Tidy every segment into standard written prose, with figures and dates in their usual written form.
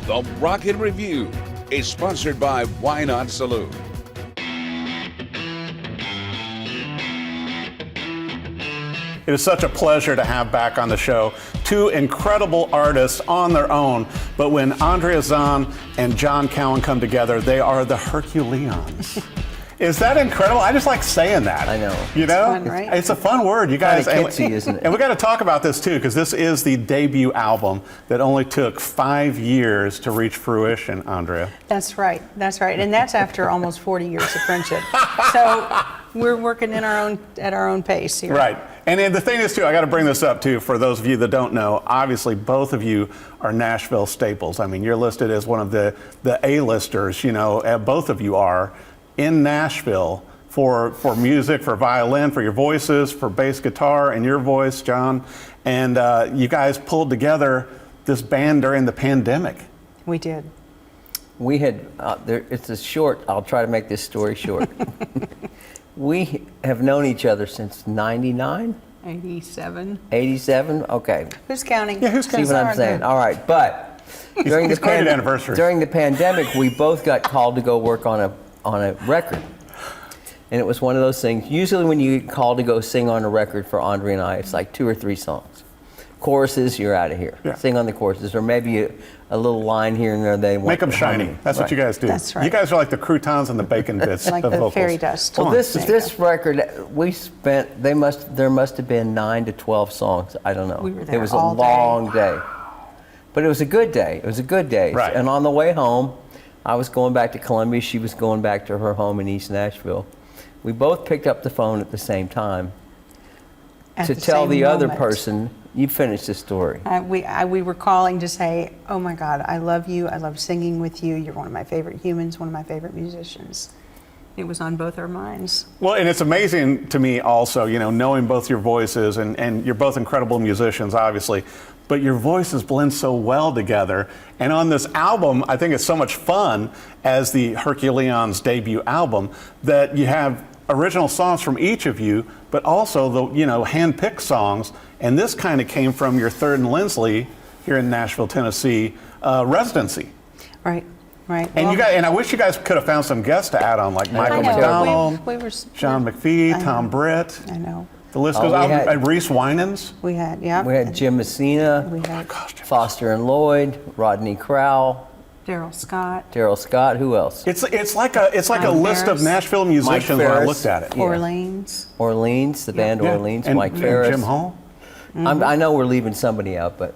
The Rocket Review is sponsored by Why Not Saloon. It is such a pleasure to have back on the show two incredible artists on their own, but when Andrea Zonn and John Cowan come together, they are the HercuLeons. Is that incredible? I just like saying that. I know. You know? It's fun, right? It's a fun word, you guys. Kind of kitsy, isn't it? And we got to talk about this too, because this is the debut album that only took 5 years to reach fruition, Andrea. That's right. That's right. And that's after almost 40 years of friendship. So we're working at our own pace here. Right. And then the thing is, too, I got to bring this up, too, for those of you that don't know, obviously both of you are Nashville staples. I mean, you're listed as one of the A-listers, you know, both of you are in Nashville for music, for violin, for your voices, for bass guitar and your voice, John. And you guys pulled together this band during the pandemic. We did. We had, it's a short, I'll try to make this story short. We have known each other since 99? 87. 87? Okay. Who's counting? Yeah, who's counting? See what I'm saying? All right, but during It's quite an anniversary. during the pandemic, we both got called to go work on a record. And it was one of those things, usually when you get called to go sing on a record for Andrea and I, it's like 2 or 3 songs. Choruses, you're out of here. Yeah. Sing on the choruses, or maybe a little line here and there. They want Make them shiny. harmony. That's what you guys do. That's right. You guys are like the croutons and the bacon bits Like of the vocals. fairy dust. Well, Come on. this record, we spent, there must have been 9 to 12 songs. I don't know. We were there It was all a day. long day. But it was a good day. It was a good day. Right. And on the way home, I was going back to Columbia. She was going back to her home in East Nashville. We both picked up the phone at the same time At to the tell same the other moment. person, you finish the story. We were calling to say, oh my God, I love you. I love singing with you. You're one of my favorite humans, one of my favorite musicians. It was on both our minds. Well, and it's amazing to me also, you know, knowing both your voices, and you're both incredible musicians, obviously, but your voices blend so well together. And on this album, I think it's so much fun as the HercuLeons debut album that you have original songs from each of you, but also the, you know, hand-picked songs. And this kind of came from your Third and Lindsley here in Nashville, Tennessee residency. Right, right. And Well, you guys, and I wish you guys could have found some guests to add on, like Michael know. McDonald, We were, Sean McFee, I Tom know. Britt. I know. The list Oh, goes we on. had- Reese Wynans. We had, yeah. We had Jim Messina, We had Foster and Lloyd, Rodney Crowell, Darrell Scott, Darrell Scott, who else? It's like a Mike list of Ferris. Nashville musicians when I Ferris. looked at it. Yeah. Orleans. Orleans, the band Yeah. Orleans, And- Mike and Ferris. Jim Hall. I know we're leaving somebody out, but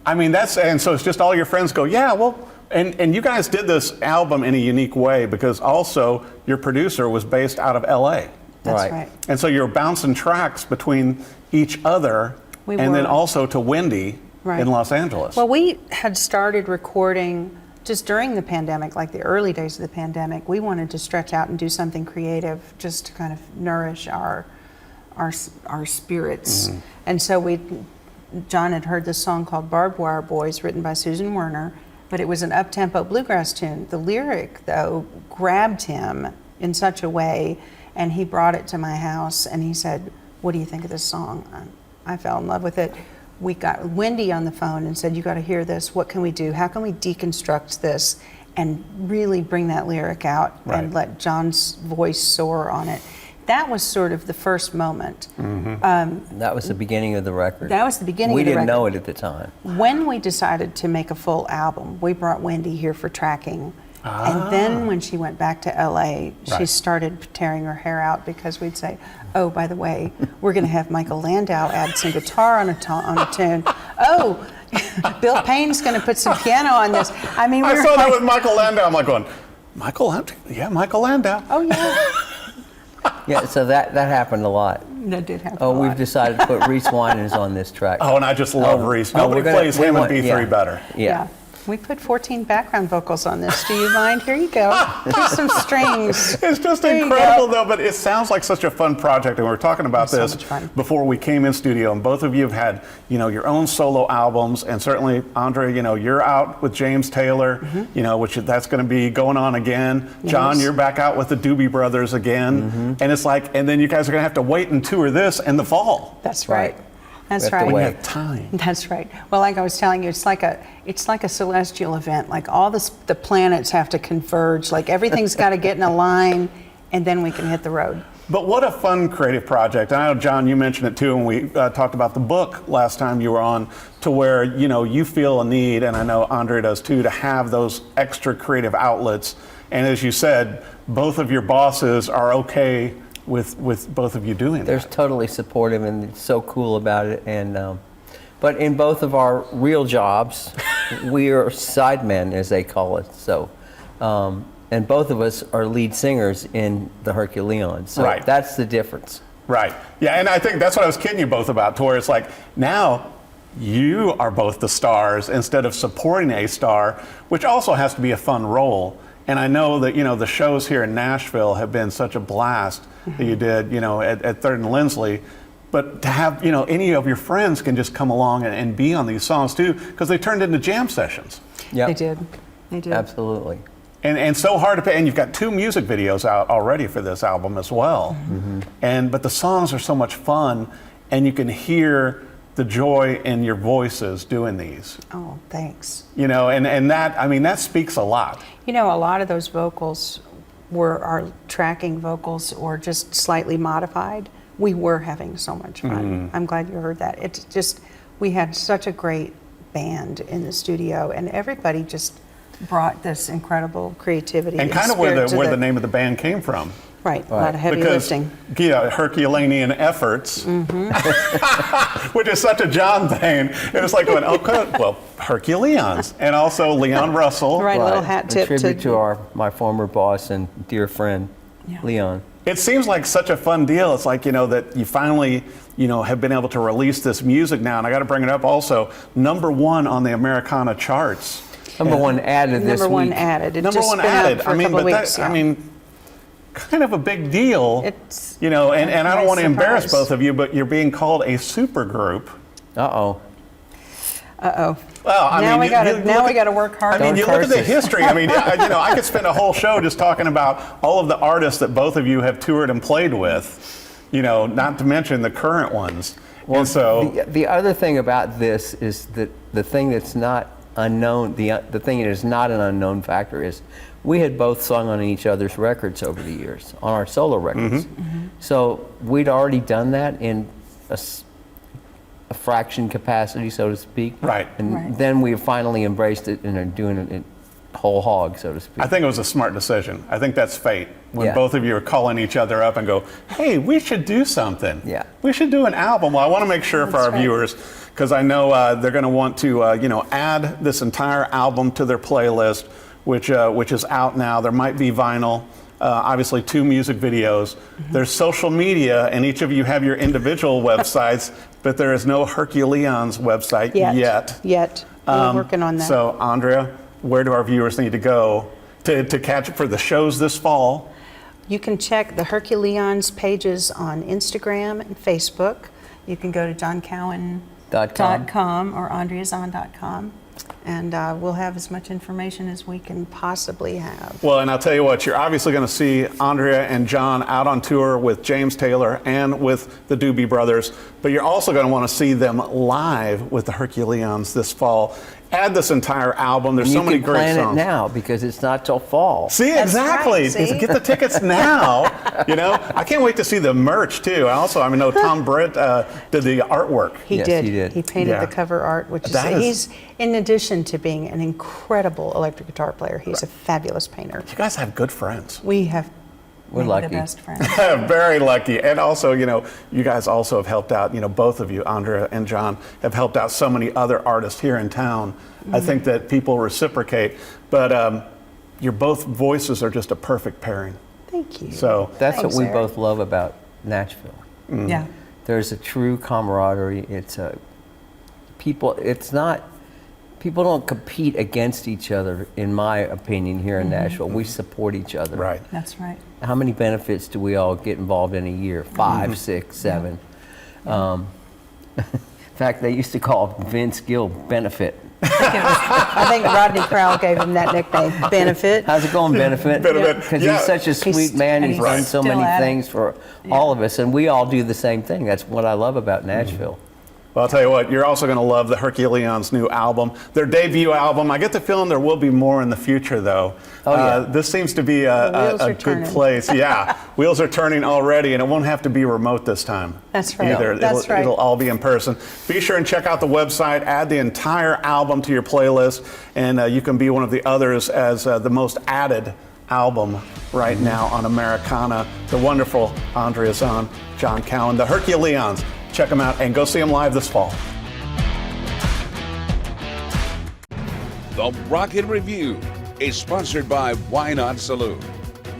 I mean, and so it's just all your friends go, yeah, well, and you guys did this album in a unique way because also your producer was based out of LA. That's right. And so you're bouncing tracks between each other We and then were. also to Wendy Right. in Los Angeles. Well, we had started recording just during the pandemic, like the early days of the pandemic. We wanted to stretch out and do something creative just to kind of nourish our spirits. And so John had heard this song called Barbed Wire Boys, written by Susan Werner, but it was an up-tempo bluegrass tune. The lyric, though, grabbed him in such a way, and he brought it to my house and he said, what do you think of this song? I fell in love with it. We got Wendy on the phone and said, you got to hear this. What can we do? How can we deconstruct this and really bring that lyric out and let John's voice soar on it? That was sort of the first moment. that was the beginning of the record. That was the beginning We of the didn't know record. it at the time. When we decided to make a full album, we brought Wendy here for tracking. And then when she went back to LA, she Right. started tearing her hair out because we'd say, oh, by the way, we're going to have Michael Landau add some guitar on a tune. Oh, Bill Payne's going to put some piano on this. I mean, we I were saw that like, with Michael Landau. I'm like going, Michael Landau? Yeah, Michael Landau. oh, yeah. Yeah, so that happened a lot. That did happen. Oh, a we've lot. decided to put Reese Wynans on this track. Oh, and I just love Reese. Oh, Nobody we're gonna- plays we him want- in B3 yeah. better. Yeah. We put 14 background vocals on this. Do you mind? Here you go. Here's some strings. It's just There you incredible, go. though, but it sounds like such a fun project. And we were talking about It's so this much fun. before we came in studio, and both of you have had, you know, your own solo albums, and certainly, Andrea, you know, you're out with James Taylor, you know, which that's going to be going on again. John, Yes. you're back out with the Doobie Brothers again, and it's like, and then you guys are going to have to wait and tour this in the fall. That's right. That's We have to right. We wait. have time. That's right. Well, like I was telling you, it's like a celestial event. Like all the planets have to converge. Like everything's got to get in a line, and then we can hit the road. But what a fun creative project. I know, John, you mentioned it too when we talked about the book last time you were on, to where, you feel a need, and I know Andrea does too, to have those extra creative outlets. And as you said, both of your bosses are okay with both of you doing They're that. totally supportive and so cool about it. And but in both of our real jobs, we are sidemen, as they call it. So, and both of us are lead singers in the HercuLeons. So Right. that's the difference. Right. Yeah, and I think that's what I was kidding you both about, to where it's like, now you are both the stars instead of supporting a star, which also has to be a fun role. And I know that, the shows here in Nashville have been such a blast that you did, at Third and Lindsley. But to have, any of your friends can just come along and be on these songs too, because they turned into jam sessions. Yeah, They did. They did. absolutely. And so hard to pay. And you've got 2 music videos out already for this album as well. But the songs are so much fun, and you can hear the joy in your voices doing these. Oh, thanks. And that speaks a lot. A lot of those vocals were our tracking vocals or just slightly modified. We were having so much fun. I'm glad you heard that. It's just, we had such a great band in the studio, and everybody just brought this incredible creativity And kind of spirit to where the name of the band came from. Right, a lot of heavy Because, lifting. Herculean efforts, which is such a John thing. It was like going, okay, well, HercuLeons, and also Leon Russell. Right, a little hat A tip tribute to to my former boss and dear friend, Yeah. Leon. It seems like such a fun deal. It's like, that you finally, have been able to release this music now. And I got to bring it up also, #1 on the Americana charts. Number one added this number one week. added. It Number just 1 been out added. for a couple of weeks. Yeah. Kind of a big deal. It's and I don't nice want to embarrass surprise. both of you, but you're being called a super group. Uh-oh. Uh-oh. Well, I Now mean, we you got to look now we at- got to work hard. I mean, Don't you look at the curse it. history. I mean, I could spend a whole show just talking about all of the artists that both of you have toured and played with, not to mention the current ones. Well, and so, the other thing about this is that the thing that's not unknown, the thing that is not an unknown factor is we had both sung on each other's records over the years, on our solo records. So we'd already done that in a fraction capacity, so to speak. Right. And Right. then we finally embraced it and are doing it whole hog, so to speak. I think it was a smart decision. I think that's fate. When Yeah. both of you are calling each other up and go, hey, we should do something. Yeah. We should do an album. Well, I want to make sure for That's our right. viewers, because I know they're going to want to, add this entire album to their playlist, which is out now. There might be vinyl. Obviously 2 music videos. There's social media, and each of you have your individual websites, but there is no HercuLeons website yet. We're working on that. So, Andrea, where do our viewers need to go to catch for the shows this fall? You can check the HercuLeons pages on Instagram and Facebook. You can go to johncowan.com or andreazonn.com, and we'll have as much information as we can possibly have. Well, and I'll tell you what, you're obviously going to see Andrea and John out on tour with James Taylor and with the Doobie Brothers, but you're also going to want to see them live with the HercuLeons this fall. Add this entire album. There's so many you can great plan songs. it now because it's not till fall. See, That's exactly. right, see? Get the tickets now. I can't wait to see the merch too. I know Tom Britt did the artwork. He Yes, did. he did. He painted Yeah. the cover art, which That is- he's, in addition to being an incredible electric guitar player, he's a fabulous painter. You guys have good friends. We have We're maybe lucky. the best friends. Very lucky. And also, you guys also have helped out, both of you, Andrea and John, have helped out so many other artists here in town. I think that people reciprocate, but your both voices are just a perfect pairing. Thank you. So That's Thanks, what we Eric. both love about Nashville. Yeah. There's a true camaraderie. People don't compete against each other, in my opinion, here in Nashville. We support each other. right. That's right. How many benefits do we all get involved in a year? 5, 6, 7. In fact, they used to call Vince Gill Benefit. I think Rodney Crowell gave him that nickname, Benefit. How's it going, Benefit? Benefit, Because yeah. he's such a sweet man. and He's he's done so still many at it. things for all of us, and we all do the same thing. That's what I love about Nashville. Well, I'll tell you what, you're also going to love the HercuLeons' new album, their debut album. I get the feeling there will be more in the future, though. Oh, yeah. This seems to be a good turning. place. Yeah, wheels are turning already, and it won't have to be remote this time. That's right. Either. That's right. It'll all be in person. Be sure and check out the website, add the entire album to your playlist, and you can be one of the others as the most added album right now on Americana. The wonderful Andrea Zonn John Cowan, the HercuLeons. Check them out and go see them live this fall. The Rocket Review is sponsored by Why Not Saloon.